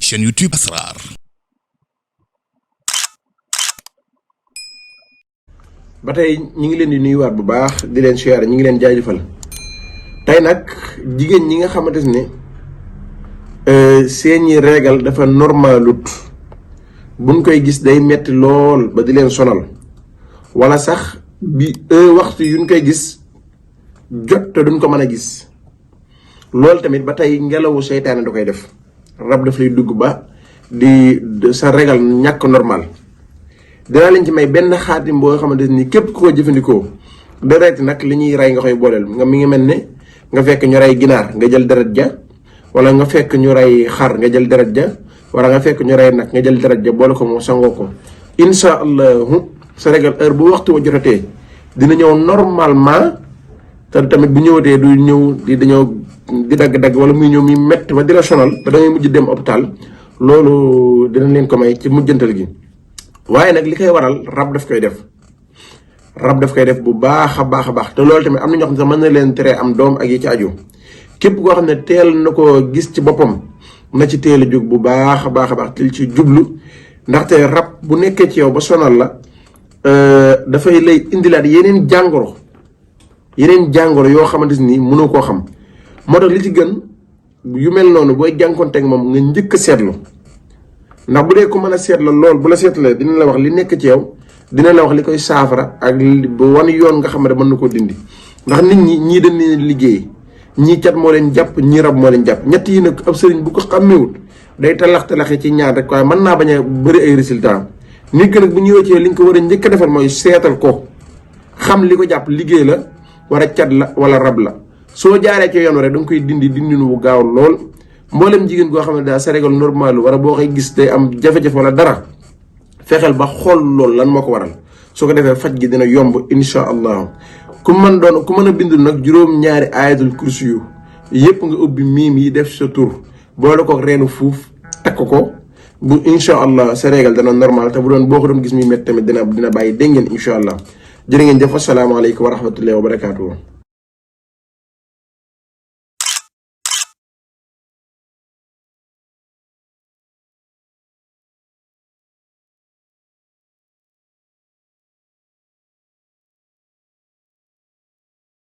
chaîne YouTube Asrar. ba tey ñi ngi leen di nuyuwaat bu baax di leen siyaare ñi ngi leen jaajëfal tey nag jigéen ñi nga xamante ne seeni régal dafa normalut buñ koy gis day metti lool ba di leen sonal wala sax bi waxtu yuñ koy gis jot te duñ ko mën a gis loolu tamit ba tey ngelawu seytaane da koy def rab daf lay dugg ba di sa régal ñàkk normal dinaa leen ci may benn xaatim boo xamante ni képp ku ko jëfandikoo deret nag li ñuy rey nga koy booleel nga mi ngi mel ne nga fekk ñu rey ginaar nga jël deret ja wala nga fekk ñu rey xar nga jël deret ja wala nga fekk ñu rey nag nga jël deret ja boole ko moo sangoo ko insha allahu sa régal heure bu waxtu wa jotatee dina ñëw normalement te tamit bu ñëwatee du ñëw di dagg-dagg wala muy ñëw muy metti ba di la sonal ba da ngay mujj dem hôpital loolu dinañ leen ko may ci mujjantal gi waaye nag li koy waral rab daf koy def bu baax a baax te loolu tamit am na ñoo xam ne sax mën na leen tere am doom ak yi ci aju képp koo xam ne teel na ko gis ci boppam na ci teel a jóg bu baax a baax til ci jublu ndaxte rab bu nekkee ci yow ba sonal la dafay lay indilaat yeneen jàngoro yoo xamante ni mënoo koo xam moo tax li ci gën yu mel noonu booy jànkonteeg moom nga njëkk a seetlu ndax bu dee ko mën a seetla lool bu la seetlee dina la wax li nekk ci yow dina la wax li koy saafara ak bu wan yoon nga xam ne mën na koo dindi ndax nit ñii dañ leen liggéey ñii cat moo leen jàpp ñii rab moo leen jàpp ñett yi nag ab sëriñ bu ko xàmmewut day talaxe ci ñaar rek waaye mën naa bañ a bëri ay résultat nit ki nag bu ñëwee ci li nga ko war a njëkk a defal mooy seetal ko xam li ko jàpp liggéey la wala cat la wala rab la soo jaaree ci yoon rek da nga koy dindi dindinu bu gaaw lool mboolem jigéen goo xam ne daal sa régal normal wala boo koy gis day am jafe-jafe wala dara fexeel ba xool loolu lan moo ko waral soo ko defee faj gi dina yomb insha allah ku mën a bindul nag juróom-ñaari ayatul kursi yu yëpp nga ubbi miim yi def sa tur boole ko reenu fuuf takk ko bu insha allah sa régal dana normal te bu doon boo ko doon gis muy métti tamit dina bàyyi dégg ngeen insha allah jërë ngeen jëf asalaamaaleykum wa rahmatullahi wa barakaatu.